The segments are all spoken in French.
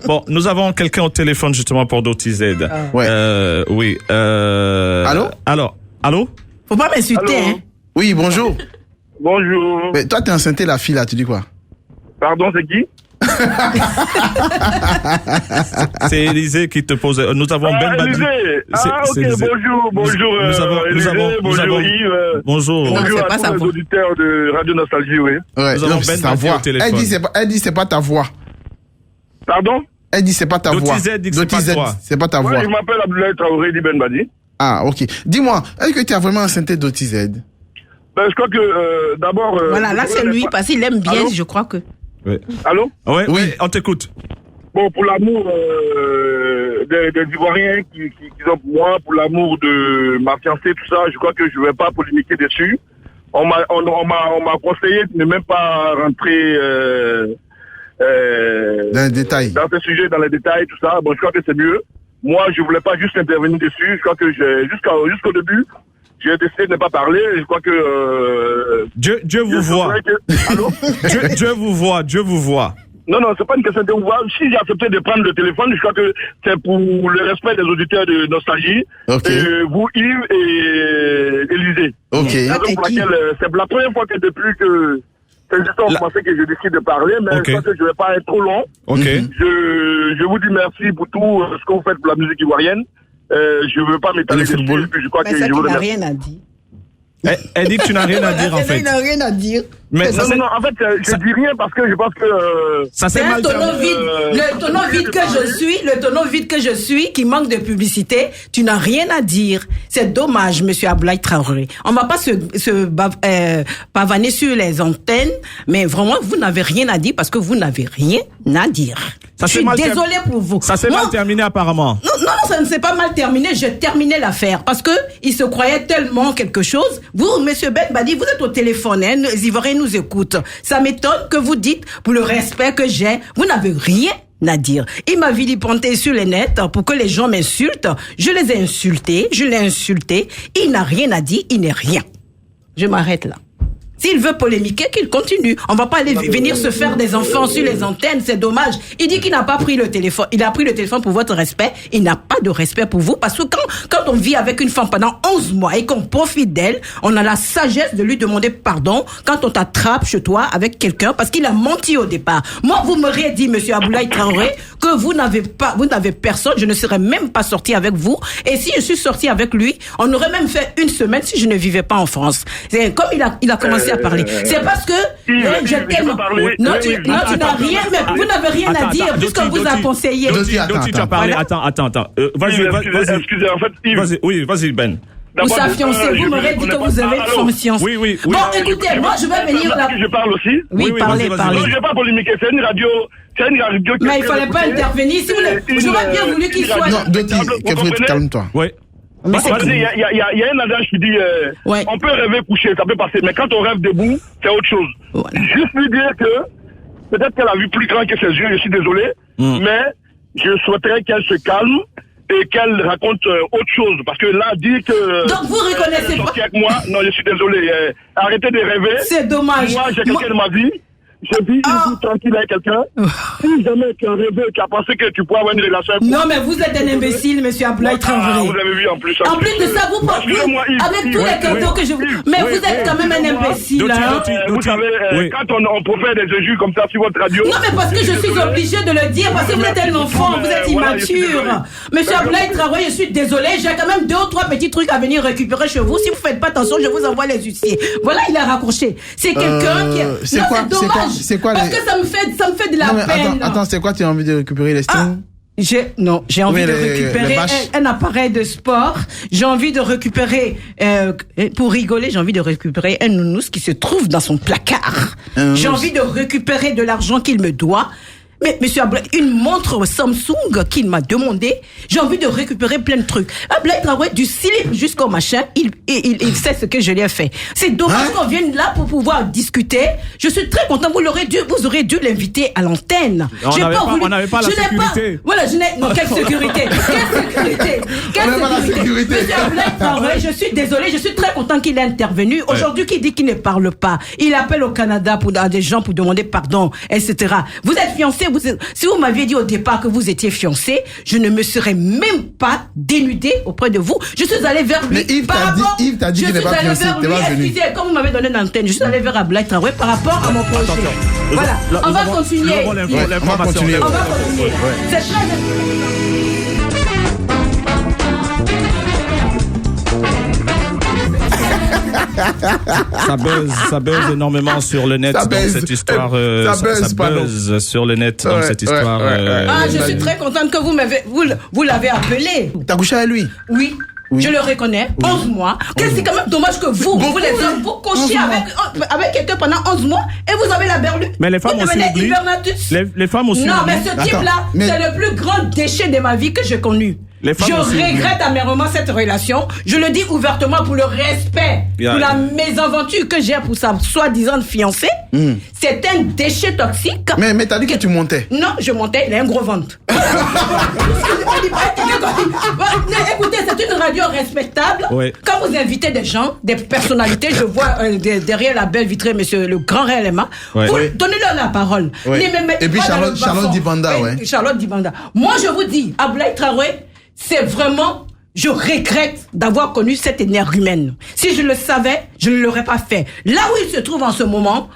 Bon, nous avons quelqu'un au téléphone justement pour DoTZ. Ouais. Oui. Allô? Faut pas m'insulter, hein. Oui, bonjour. Bonjour. Mais toi, t'es enceinté la fille là, tu dis quoi? Pardon, c'est qui? C'est Élisée qui te pose. Nous avons Ben Badi. Élisée. Ok, Élisée. bonjour. Bonjour Yves. Bonjour. Non, Bonjour c'est à pas tous sa les voix. auditeurs de Radio Nostalgie, oui. Ouais, Nous avons non, Ben c'est sa Badi voix. au téléphone. Elle dit c'est pas ta voix. Pardon? Elle dit c'est pas ta voix. DoTZ dit que c'est pas DoTZ, toi. c'est pas ta Oui, voix. je m'appelle Abdoulaye Traoré dit Ben Badi. Ah, ok. Dis-moi, est-ce que tu as vraiment enceinté DoTZ? Ben, je crois que d'abord. Voilà, là c'est lui parce qu'il aime bien, Allô? je crois que. Oui. Allô? Oui, Oui. on t'écoute. Bon, pour l'amour des Ivoiriens qui ont pour moi, pour l'amour de ma fiancée, tout ça, je crois que je ne vais pas polémiquer dessus. On m'a conseillé de ne même pas rentrer Dans les détails. dans ce sujet, dans les détails, tout ça. Bon, je crois que c'est mieux. Moi, je voulais pas juste intervenir dessus. Je crois que jusqu'au début, j'ai décidé de ne pas parler. Je crois que Dieu vous voit. Allô? Dieu vous voit. Non, c'est pas une question de voir. Si j'ai accepté de prendre le téléphone, je crois que c'est pour le respect des auditeurs de Nostalgie. Ok. Vous, Yves et Élisée. Ok. Raison pour laquelle, c'est la première fois que depuis que c'est juste en français que je décide de parler, mais Ok. je crois que je vais pas être trop long. Ok. Je vous dis merci pour tout ce que vous faites pour la musique ivoirienne. Je veux pas m'étaler Et le football. dessus, puis je crois Mais que ça je qui vous n'a remercie. rien à dire. Elle dit que tu n'as rien à dire en fait. Il n'a rien à dire. Mais ça, Non, en fait, je dis rien parce que je pense que ça C'est s'est un mal tonneau terminé. vide. Le tonneau vide que je suis, qui manque de publicité, tu n'as rien à dire. C'est dommage, monsieur Abdoulaye Traoré. On va pas se pavaner sur les antennes, mais vraiment, vous n'avez rien à dire parce que vous n'avez rien à dire. Ça Je s'est suis mal désolée pour vous. Ça s'est Moi, mal terminé apparemment. non, ça ne s'est pas mal terminé. J'ai terminé l'affaire parce que il se croyait tellement quelque chose. Vous, monsieur Ben Badi, vous êtes au téléphone, hein, les Ivoiriens nous écoutent. Ça m'étonne que vous dites, pour le respect que j'ai, vous n'avez rien à dire. Il m'a vilipendé sur les nets pour que les gens m'insultent. Je les ai insultés, je l'ai insulté. Il n'a rien à dire, il n'est rien. Je m'arrête là. S'il veut polémiquer, qu'il continue. On va pas aller venir se faire des enfants sur les antennes, c'est dommage. Il dit qu'il n'a pas pris le téléphone. Il a pris le téléphone pour votre respect. Il n'a pas de respect pour vous parce que quand on vit avec une femme pendant 11 mois et qu'on profite d'elle, on a la sagesse de lui demander pardon quand on t'attrape chez toi avec quelqu'un parce qu'il a menti au départ. Moi, vous m'auriez dit, monsieur Abdoulaye Traoré, que vous n'avez personne, je ne serais même pas sortie avec vous. Et si je suis sortie avec lui, on aurait même fait une semaine si je ne vivais pas en France. C'est comme il a commencé à parler. C'est parce que je t'aime. Non, tu n'as rien, mais vous n'avez rien à dire puisqu'on vous a conseillé. Doty, tu as parlé. Attends. Vas-y. Excusez, en fait, Yves. Vas-y, Ben. Ou sa fiancée, vous m'aurez dit que vous avez une fiancée. Oui. Bon, écoutez, moi je vais venir là. Je parle aussi. Oui, parlez. Non, je ne vais pas polémiquer, c'est une radio qui Mais il fallait pas intervenir. Si vous voulez, j'aurais bien voulu qu'il soit. Non, Doty, calme-toi. Oui. Il y a un adage qui dit Ouais. on peut rêver couché, ça peut passer, mais quand on rêve debout, c'est autre chose. Voilà. Juste lui dire que peut-être qu'elle a vu plus grand que ses yeux, je suis désolé, mais je souhaiterais qu'elle se calme et qu'elle raconte autre chose. Parce que là, dire que... Donc vous reconnaissez pas. Avec moi, non, je suis désolé. Arrêtez de rêver. C'est dommage. Moi, j'ai quelqu'un de ma vie. Je vis une vie tranquille avec quelqu'un. Si jamais tu as rêvé, tu as pensé que tu pourrais avoir une relation avec moi. Non, mais vous êtes un imbécile, monsieur Abdoulaye Traoré. Vous avez vu en plus. En plus de ça, vous pensez, avec tous les cadeaux que je vous... Mais vous êtes quand même un imbécile, hein. Vous savez, quand on profère des injures comme ça sur votre radio... Non, mais parce que je suis obligée de le dire, parce que vous êtes un enfant, vous êtes immature. Monsieur Abdoulaye Traoré, je suis désolé, j'ai quand même 2 ou 3 petits trucs à venir récupérer chez vous. Si vous faites pas attention, je vous envoie les huissiers. Voilà, il a raccroché. C'est quelqu'un qui... Non, c'est dommage. Parce que ça me fait de la peine. Attends, c'est quoi, tu as envie de récupérer les strings? J'ai envie de récupérer un appareil de sport. J'ai envie de récupérer, pour rigoler, j'ai envie de récupérer un nounours qui se trouve dans son placard. J'ai envie de récupérer de l'argent qu'il me doit. Mais monsieur Abdoulaye, une montre Samsung qu'il m'a demandé, j'ai envie de récupérer plein de trucs. Abdoulaye Traoré, du slip jusqu'au machin, il sait ce que je lui ai fait. C'est dommage qu'on vienne là pour pouvoir discuter. Je suis très content. Vous aurez dû l'inviter à l'antenne. On n'avait pas la sécurité. Voilà, quelle sécurité? Quelle sécurité? Monsieur Abdoulaye Traoré, je suis désolé, je suis très content qu'il ait intervenu. Aujourd'hui, qui dit qu'il ne parle pas? Il appelle au Canada à des gens pour demander pardon, etc. Vous êtes fiancés, si vous m'aviez dit au départ que vous étiez fiancé, je ne me serais même pas dénudée auprès de vous. Je suis allée vers lui. Mais Yves t'a dit qu'il n'est pas fiancé, t'es pas venu. Excusez, comme vous m'avez donné l'antenne, je suis allée vers Ablaye Traoré par rapport à mon projet. Voilà, on va continuer. On va continuer. C'est très Ça buzz énormément sur le net. Ça buzz. Cette histoire, Ça buzz sur le net. Donc cette histoire. je suis très contente que vous l'avez appelé. T'as couché avec lui? Oui. Je le reconnais, 11 mois. C'est quand même dommage que vous les hommes, vous couchiez avec quelqu'un pendant 11 mois et vous avez la berlue. Mais les femmes aussi oublient. Les femmes aussi Non, oublient. mais ce type-là, c'est le plus grand déchet de ma vie que j'ai connu. Je regrette amèrement cette relation. Je le dis ouvertement pour le respect, pour la mésaventure que j'ai pour sa soi-disant fiancée. C'est un déchet toxique. Mais t'as dit que tu montais. Non, je montais, il a un gros ventre. Écoutez, c'est une radio respectable. Oui. Quand vous invitez des gens, des personnalités, je vois derrière la belle vitrée, monsieur le grand réellement, vous donnez-leur la parole. Oui. Et puis Charlotte Dibanda, Charlotte Dibanda. Moi, je vous dis, Ablaye Traoré, c'est vraiment, je regrette d'avoir connu cette énergumène. Si je le savais, je ne l'aurais pas fait. Là où il se trouve en ce moment,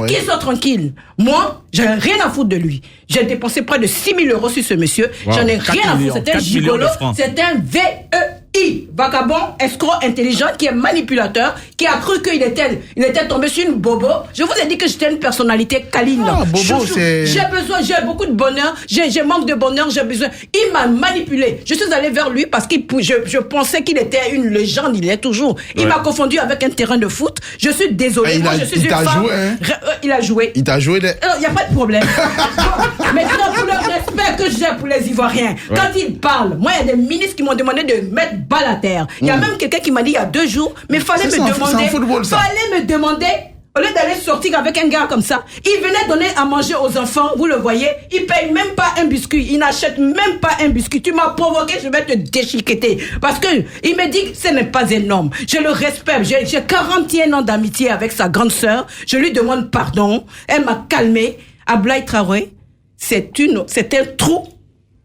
qu'il soit tranquille. Moi, j'ai rien à foutre de lui. J'ai dépensé près de 6 000 euros sur ce monsieur. J'en ai rien à foutre. C'est un gigolo. C'est un VEI. Vagabond, escroc, intelligent, qui est manipulateur, qui a cru qu'il était tombé sur une bobo. Je vous ai dit que j'étais une personnalité câline. J'ai beaucoup de bonheur. J'ai manque de bonheur. J'ai besoin. Il m'a manipulé. Je suis allé vers lui parce que je pensais qu'il était une légende. Il est toujours. Il m'a confondu avec un terrain de foot. Je suis désolé. Moi, je suis une femme. Joué, hein? Il a joué. Il t'a joué. Il n'y a pas de problème. Maintenant, pour le respect que j'ai pour les Ivoiriens, quand ils parlent, moi, il y a des ministres qui m'ont demandé de mettre balle à terre. Il y a même quelqu'un qui m'a dit il y a 2 jours, mais fallait me demander, au lieu d'aller sortir avec un gars comme ça, il venait donner à manger aux enfants, vous le voyez, il paye même pas un biscuit, il n'achète même pas un biscuit. Tu m'as provoqué, je vais te déchiqueter. Parce que il me dit que ce n'est pas énorme. Je le respecte, j'ai 41 ans d'amitié avec sa grande sœur, je lui demande pardon, elle m'a calmé. Ablaye Traoré, c'est un trou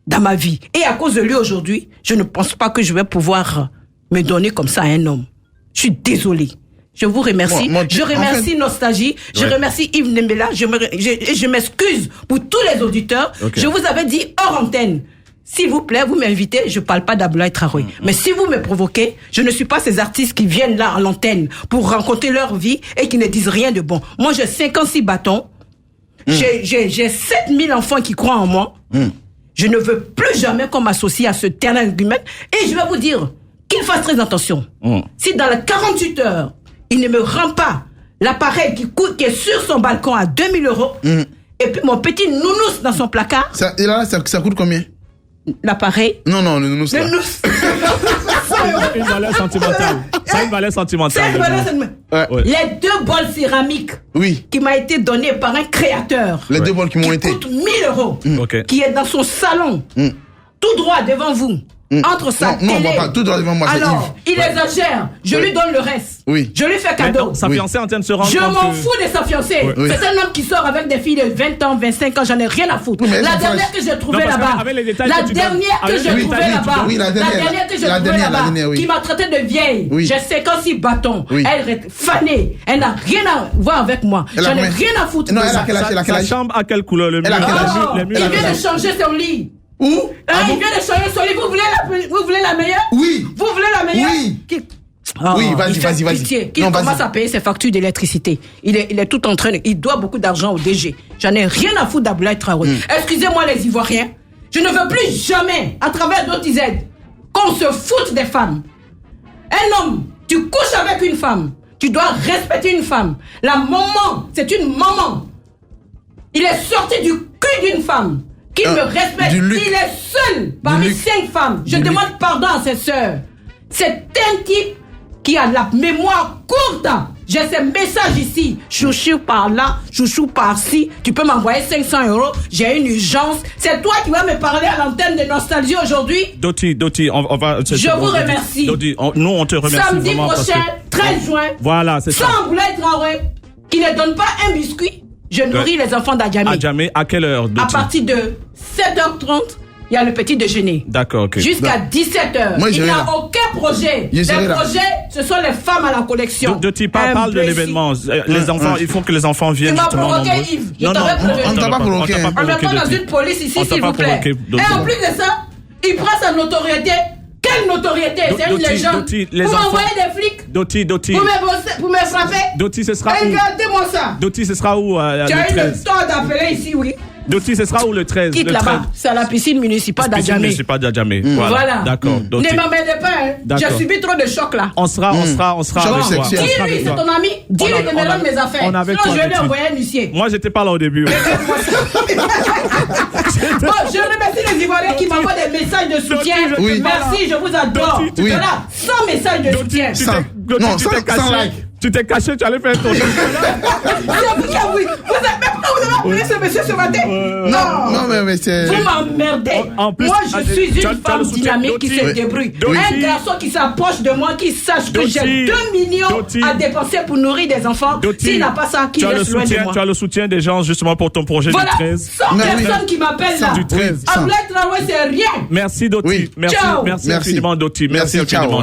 dans ma vie. Et à cause de lui aujourd'hui, je ne pense pas que je vais pouvoir me donner comme ça à un homme. Je suis désolée. Je vous remercie. Je remercie Nostalgie. Je remercie Yves Nembela. Je m'excuse pour tous les auditeurs. Je vous avais dit hors antenne. S'il vous plaît, vous m'invitez, je parle pas d'Ablaye Traoré. Mais si vous me provoquez, je ne suis pas ces artistes qui viennent là à l'antenne pour raconter leur vie et qui ne disent rien de bon. Moi, j'ai 56 bâtons. J'ai 7000 enfants qui croient en moi. Je ne veux plus jamais qu'on m'associe à ce terrain humain. Et je vais vous dire qu'il fasse très attention. Si dans les 48 heures, il ne me rend pas l'appareil qui est sur son balcon à 2000 euros, et puis mon petit nounous dans son placard. Ça coûte combien? L'appareil? Non, le nounous. Le nounous. Une valeur sentimentale. C'est une valeur sentimentale. Les 2 bols céramiques qui m'a été donné par un créateur. Les 2 bols qui m'ont été. Qui coûtent 1000 euros. Qui est dans son salon. Tout droit devant vous. Entre sa télé. Non, pas tout droit devant moi. Alors, il exagère. Je lui donne le reste. Je lui fais cadeau. Sa fiancée est en train de se rendre compte. Je m'en fous de sa fiancée. C'est un homme qui sort avec des filles de 20 ans, 25 ans. J'en ai rien à foutre. La dernière que j'ai trouvée là-bas. Qui m'a traité de vieille. J'ai 56 bâtons. Elle est fanée. Elle n'a rien à voir avec moi. J'en ai rien à foutre. Non, elle a quel âge? Sa chambre a quelle couleur? Il vient de changer son lit. Où? Il vient de changer son lit. Vous voulez la meilleure? Oui. Vous voulez la meilleure? Oui. Oui, vas-y. Qu'il commence à payer ses factures d'électricité. Il est tout en train. Il doit beaucoup d'argent au DG. J'en ai rien à foutre d'Ablaye Traoré. Excusez-moi les Ivoiriens. Je ne veux plus jamais, à travers d'OTZ, qu'on se foute des femmes. Un homme, tu couches avec une femme. Tu dois respecter une femme. La maman, c'est une maman. Il est sorti du cul d'une femme. Qu'il me respecte. Il est seul parmi 5 femmes. Je demande pardon à ses sœurs. C'est un type qui a la mémoire courte. J'ai ces messages ici. Chouchou par là, chouchou par-ci. Tu peux m'envoyer 500 euros. J'ai une urgence. C'est toi qui vas me parler à l'antenne de Nostalgie aujourd'hui. Doti, on va... Je vous remercie. Doti, nous, on te remercie. Samedi prochain, 13 juin. Voilà, c'est ça. Sans Ablaye Traoré, qui ne donne pas un biscuit. je nourris les enfants d'Adjamé. Adjamé, à quelle heure, Doti? À partir de 7h30, il y a le petit déjeuner. D'accord, ok. Jusqu'à 17h. Moi, Il n'y j'irai a là. aucun projet. Je Les serai là. projets, ce sont les femmes à la collection. Doti, parle de l'événement. Les enfants, il faut que les enfants viennent Tu m'as justement provoqué, nombreux. Yves. Je Non, t'aurais non, prévenu. on t'a pas provoqué. on t'a pas En même temps, dans Doti. une police ici, On t'a s'il pas vous plaît. provoqué, Doti. Et en plus de ça, il prend sa notoriété. Quelle notoriété? C'est une Doti, légende. Doti, les Vous enfants- m'envoyez des flics Doti, pour me frapper. Doti, ce sera où? Regardez-moi ça. Doti, ce sera où Tu as eu le le 13? temps d'appeler ici, oui. Doti, ce sera où le 13? Quitte Le là-bas. 13. C'est à la piscine municipale d'Adjamé. Municipal d'Adjamé. Voilà. D'accord. Doti. Ne m'emmerdez pas, hein. D'accord. J'ai subi trop de chocs là. On sera Choc avec toi. On sexuel. sera Dis-lui, avec c'est toi. ton ami. Dis-lui de me donner mes affaires. on est avec Sinon, toi, je vais lui Doti. envoyer un huissier. Moi, j'étais pas là au début. Bon, je remercie les Ivoiriens qui m'envoient des messages de soutien. Doti, Oui. Merci, je vous adore. Doti, tu- Voilà, 100 messages de soutien. Tu C'est Sans- t'es- Doti, non, tu sans- t'es caché. sans like. Tu t'es caché, tu allais faire ton. vous qui avez... Mais pourquoi vous avez appelé ce monsieur ce matin? Non, mais c'est... Vous m'emmerdez. En plus, Moi, je suis tu as une le femme soutien, dynamique qui Doti. se débrouille. Doti. Un garçon qui s'approche de moi, qui sache que Doti. j'ai 2 millions Doti. à dépenser pour nourrir des enfants. Doti, S'il n'a pas ça, qu'il tu as le reste loin de soutien, moi. tu as le soutien des gens justement pour ton projet Voilà, du 13. 100 Mais- personnes qui m'appellent là. Du 13. Oui, 100. Ablaï Traoré, c'est rien. Merci Doti. Oui. Merci, Ciao. merci Merci. infiniment Doti. Merci Merci, ciao, infiniment hein.